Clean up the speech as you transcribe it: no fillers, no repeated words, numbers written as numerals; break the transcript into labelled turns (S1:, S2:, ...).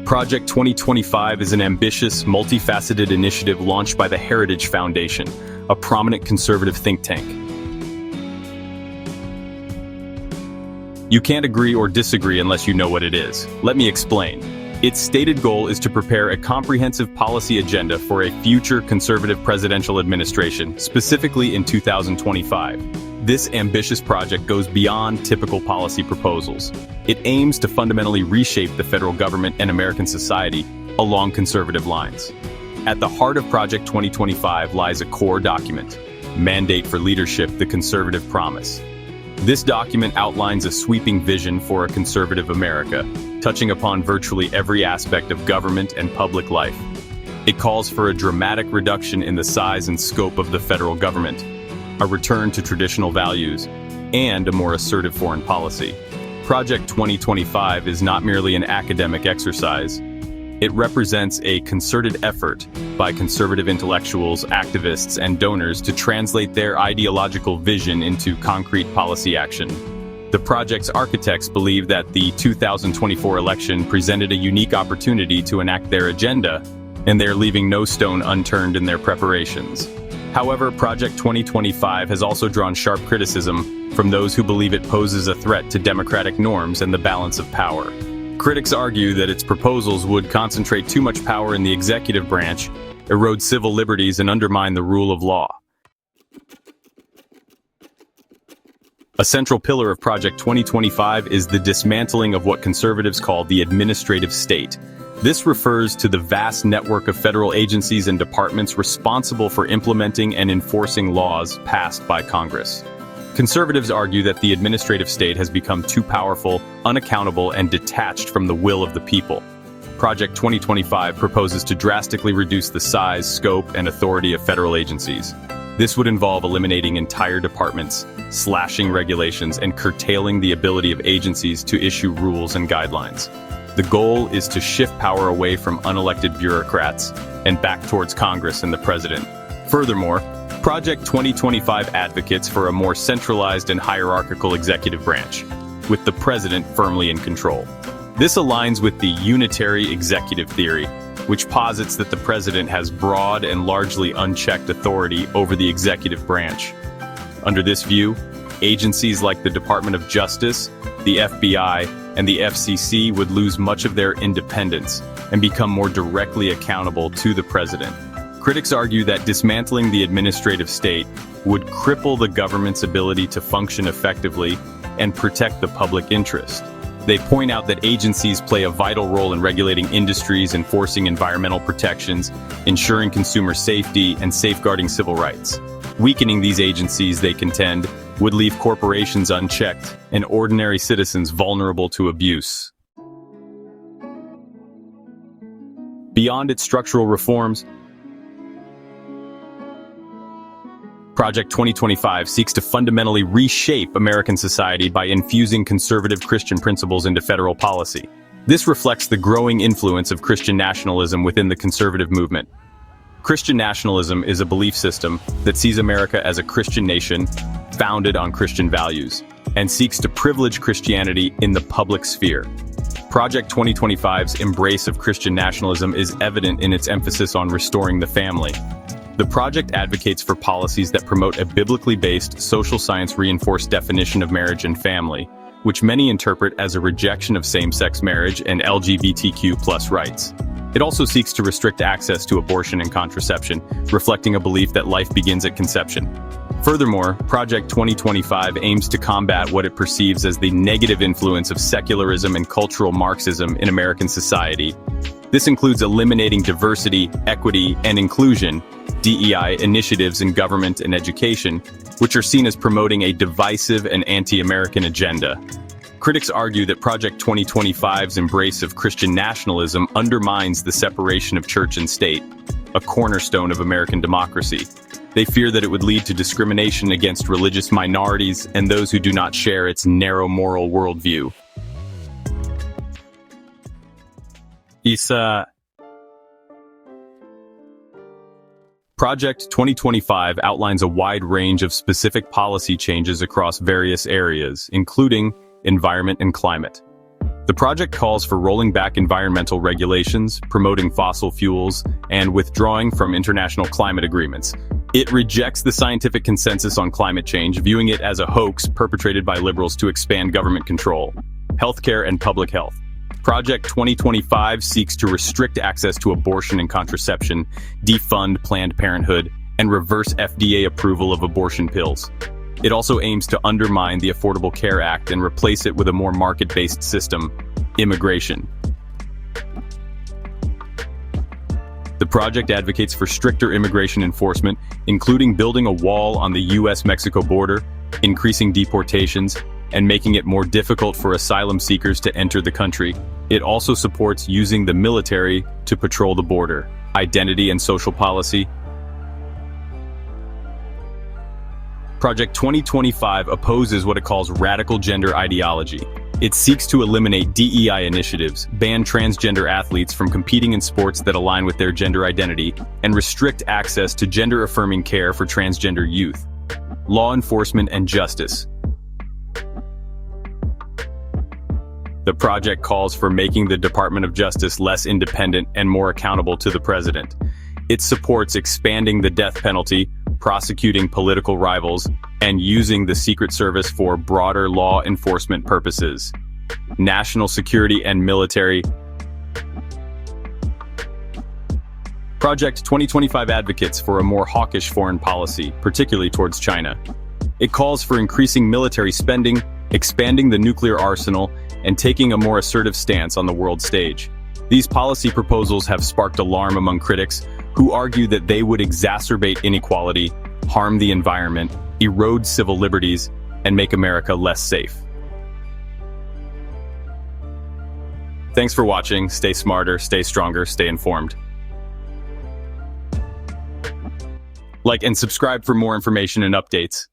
S1: Project 2025 is an ambitious, multifaceted initiative launched by the Heritage Foundation, a prominent conservative think tank. You can't agree or disagree unless you know what it is. Let me explain. Its stated goal is to prepare a comprehensive policy agenda for a future conservative presidential administration, specifically in 2025. This ambitious project goes beyond typical policy proposals. It aims to fundamentally reshape the federal government and American society along conservative lines. At the heart of Project 2025 lies a core document, Mandate for Leadership, the Conservative Promise. This document outlines a sweeping vision for a conservative America, touching upon virtually every aspect of government and public life. It calls for a dramatic reduction in the size and scope of the federal government, a return to traditional values, and a more assertive foreign policy. Project 2025 is not merely an academic exercise. It represents a concerted effort by conservative intellectuals, activists, and donors to translate their ideological vision into concrete policy action. The project's architects believe that the 2024 election presented a unique opportunity to enact their agenda, and they're leaving no stone unturned in their preparations. However, Project 2025 has also drawn sharp criticism from those who believe it poses a threat to democratic norms and the balance of power. Critics argue that its proposals would concentrate too much power in the executive branch, erode civil liberties, and undermine the rule of law. A central pillar of Project 2025 is the dismantling of what conservatives call the administrative state. This refers to the vast network of federal agencies and departments responsible for implementing and enforcing laws passed by Congress. Conservatives argue that the administrative state has become too powerful, unaccountable, and detached from the will of the people. Project 2025 proposes to drastically reduce the size, scope, and authority of federal agencies. This would involve eliminating entire departments, slashing regulations, and curtailing the ability of agencies to issue rules and guidelines. The goal is to shift power away from unelected bureaucrats and back towards Congress and the president. Furthermore, Project 2025 advocates for a more centralized and hierarchical executive branch, with the president firmly in control. This aligns with the unitary executive theory, which posits that the president has broad and largely unchecked authority over the executive branch. Under this view, agencies like the Department of Justice, the FBI, and the FCC would lose much of their independence and become more directly accountable to the president. Critics argue that dismantling the administrative state would cripple the government's ability to function effectively and protect the public interest. They point out that agencies play a vital role in regulating industries, enforcing environmental protections, ensuring consumer safety, and safeguarding civil rights. Weakening these agencies, they contend, would leave corporations unchecked and ordinary citizens vulnerable to abuse. Beyond its structural reforms, Project 2025 seeks to fundamentally reshape American society by infusing conservative Christian principles into federal policy. This reflects the growing influence of Christian nationalism within the conservative movement. Christian nationalism is a belief system that sees America as a Christian nation founded on Christian values and seeks to privilege Christianity in the public sphere. Project 2025's embrace of Christian nationalism is evident in its emphasis on restoring the family. The project advocates for policies that promote a biblically based, social science-reinforced definition of marriage and family, which many interpret as a rejection of same-sex marriage and LGBTQ+ rights. It also seeks to restrict access to abortion and contraception, reflecting a belief that life begins at conception. Furthermore, Project 2025 aims to combat what it perceives as the negative influence of secularism and cultural Marxism in American society. This includes eliminating diversity, equity, and inclusion, DEI, initiatives in government and education, which are seen as promoting a divisive and anti-American agenda. Critics argue that Project 2025's embrace of Christian nationalism undermines the separation of church and state, a cornerstone of American democracy. They fear that it would lead to discrimination against religious minorities and those who do not share its narrow moral worldview. Project 2025 outlines a wide range of specific policy changes across various areas, including environment and climate. The project calls for rolling back environmental regulations, promoting fossil fuels, and withdrawing from international climate agreements. It rejects the scientific consensus on climate change, viewing it as a hoax perpetrated by liberals to expand government control. Healthcare and public health. Project 2025 seeks to restrict access to abortion and contraception, defund Planned Parenthood, and reverse FDA approval of abortion pills. It also aims to undermine the Affordable Care Act and replace it with a more market-based system, immigration. The project advocates for stricter immigration enforcement, including building a wall on the US-Mexico border, increasing deportations, and making it more difficult for asylum seekers to enter the country. It also supports using the military to patrol the border. Identity and social policy. Project 2025 opposes what it calls radical gender ideology. It seeks to eliminate DEI initiatives, ban transgender athletes from competing in sports that align with their gender identity, and restrict access to gender-affirming care for transgender youth. Law enforcement and justice. The project calls for making the Department of Justice less independent and more accountable to the president. It supports expanding the death penalty, prosecuting political rivals, and using the Secret Service for broader law enforcement purposes. National security and military. Project 2025 advocates for a more hawkish foreign policy, particularly towards China. It calls for increasing military spending, expanding the nuclear arsenal, and taking a more assertive stance on the world stage. These policy proposals have sparked alarm among critics, who argue that they would exacerbate inequality, harm the environment, erode civil liberties, and make America less safe. Thanks for watching. Stay smarter, stay stronger, stay informed. Like and subscribe for more information and updates.